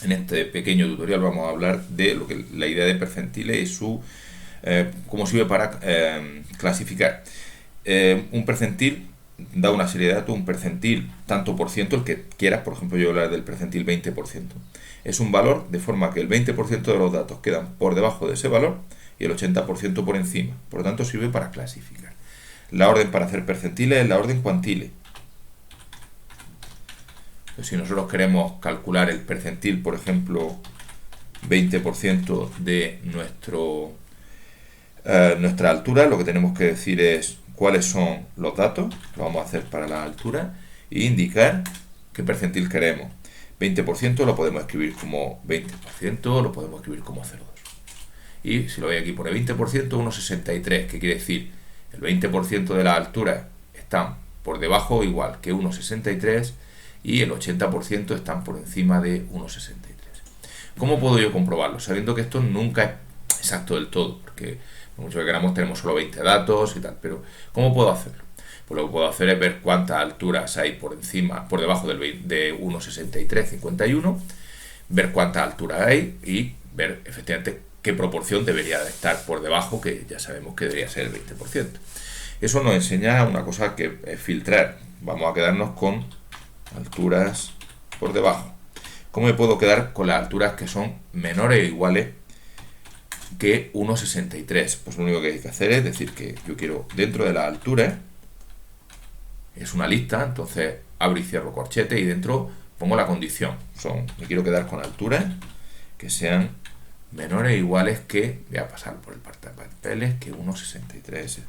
En este pequeño tutorial vamos a hablar de lo que la idea de percentiles y su cómo sirve para clasificar. Un percentil da una serie de datos, un percentil tanto por ciento, el que quieras, por ejemplo yo voy a hablar del percentil 20%. Es un valor de forma que el 20% de los datos quedan por debajo de ese valor y el 80% por encima. Por lo tanto sirve para clasificar. La orden para hacer percentiles es la orden cuantile. Pues si nosotros queremos calcular el percentil, por ejemplo, 20% de nuestra altura, lo que tenemos que decir es cuáles son los datos, lo vamos a hacer para la altura, e indicar qué percentil queremos. 20% lo podemos escribir como 20%, lo podemos escribir como 0,2. Y si lo veis aquí pone 20%, 1,63, que quiere decir el 20% de la altura están por debajo o igual que 1,63 y el 80% están por encima de 1,63. ¿Cómo puedo yo comprobarlo? Sabiendo que esto nunca es exacto del todo, porque por mucho que queramos tenemos solo 20 datos y tal, pero ¿cómo puedo hacerlo? Pues lo que puedo hacer es ver cuántas alturas hay por debajo de 1,63,51, ver cuántas alturas hay y ver efectivamente qué proporción debería de estar por debajo, que ya sabemos que debería ser el 20%. Eso nos enseña una cosa que es filtrar. Vamos a quedarnos con alturas por debajo. ¿Cómo me puedo quedar con las alturas que son menores o iguales que 1,63? Pues lo único que hay que hacer es decir que yo quiero dentro de las alturas, es una lista, entonces abro y cierro corchete y dentro pongo la condición. Me quiero quedar con alturas que sean menores o iguales que, voy a pasar por el papeles, que 1,63, etc.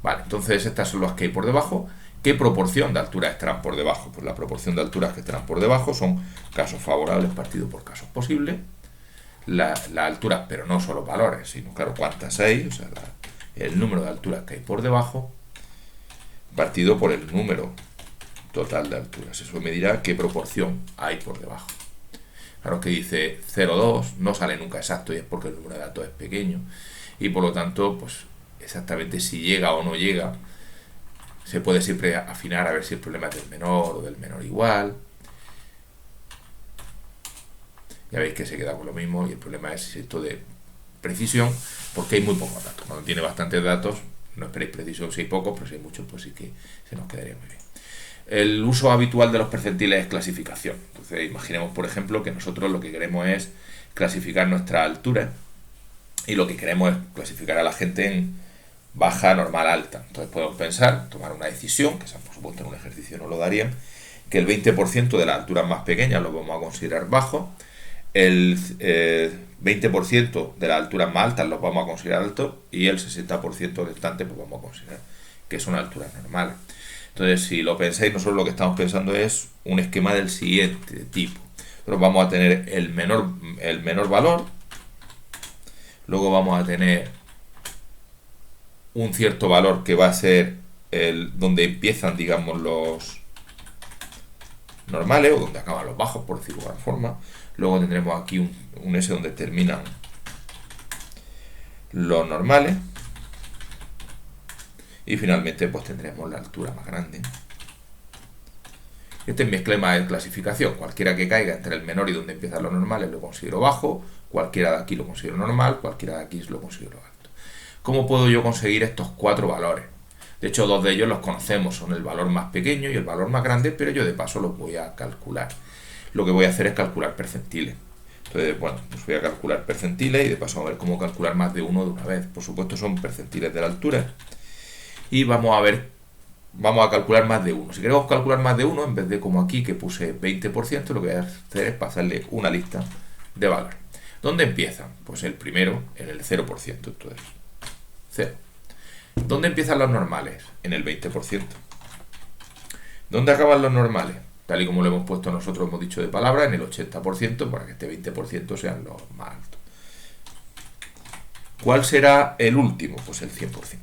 Vale, entonces estas son las que hay por debajo. ¿Qué proporción de alturas estarán por debajo? Pues la proporción de alturas que estarán por debajo son casos favorables partido por casos posibles. Las alturas, pero no solo valores, sino claro, cuántas hay, o sea, el número de alturas que hay por debajo, partido por el número total de alturas. Eso me dirá qué proporción hay por debajo. Claro que dice 0,2, no sale nunca exacto y es porque el número de datos es pequeño. Y por lo tanto, pues exactamente si llega o no llega, se puede siempre afinar a ver si el problema es del menor o del menor igual. Ya veis que se queda con lo mismo y el problema es esto de precisión, porque hay muy pocos datos. Cuando tiene bastantes datos, no esperéis precisión si hay pocos, pero si hay muchos, pues sí que se nos quedaría muy bien. El uso habitual de los percentiles es clasificación. Entonces, imaginemos, por ejemplo, que nosotros lo que queremos es clasificar nuestra altura y lo que queremos es clasificar a la gente en baja, normal, alta. Entonces podemos pensar, tomar una decisión, que por supuesto en un ejercicio no lo darían, que el 20% de las alturas más pequeñas lo vamos a considerar bajo, el 20% de las alturas más altas los vamos a considerar altos y el 60% restante pues vamos a considerar que son alturas normales. Entonces, si lo pensáis, nosotros lo que estamos pensando es un esquema del siguiente tipo. Nosotros vamos a tener el menor valor, luego vamos a tener un cierto valor que va a ser donde empiezan, digamos, los normales o donde acaban los bajos, por decirlo de alguna forma. Luego tendremos aquí un S donde terminan los normales. Y finalmente pues tendremos la altura más grande. Este es mi esquema de clasificación. Cualquiera que caiga entre el menor y donde empiezan los normales lo considero bajo. Cualquiera de aquí lo considero normal. Cualquiera de aquí lo considero alto. ¿Cómo puedo yo conseguir estos 4 valores? De hecho, 2 de ellos los conocemos. Son el valor más pequeño y el valor más grande, pero yo de paso los voy a calcular. Lo que voy a hacer es calcular percentiles. Entonces, bueno, pues voy a calcular percentiles y de paso a ver cómo calcular más de uno de una vez. Por supuesto son percentiles de la altura. Y vamos a calcular más de uno. Si queremos calcular más de uno, en vez de como aquí que puse 20%, lo que voy a hacer es pasarle una lista de valores. ¿Dónde empiezan? Pues el primero en el 0%. Entonces, 0. ¿Dónde empiezan los normales? En el 20%. ¿Dónde acaban los normales? Tal y como lo hemos puesto nosotros, hemos dicho de palabra, en el 80% para que este 20% sean los más altos. ¿Cuál será el último? Pues el 100%.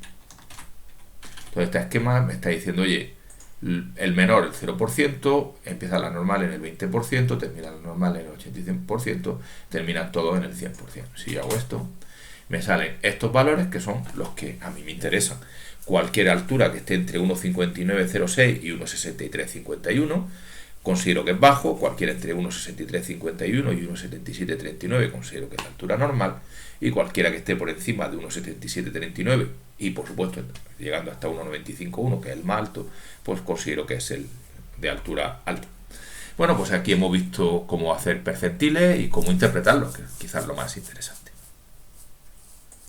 Entonces este esquema me está diciendo, oye, el menor el 0%, empieza la normal en el 20%, termina la normal en el 85%, terminan todos en el 100%. Si yo hago esto, me salen estos valores que son los que a mí me interesan. cualquier altura que esté entre 1,5906 y 1,6351 considero que es bajo, cualquiera entre 1,6351 y 1,7739 considero que es la altura normal, y cualquiera que esté por encima de 1,7739 y por supuesto llegando hasta 1,951, que es el más alto, pues considero que es el de altura alta. Bueno, pues aquí hemos visto cómo hacer percentiles y cómo interpretarlos, que quizás es lo más interesante.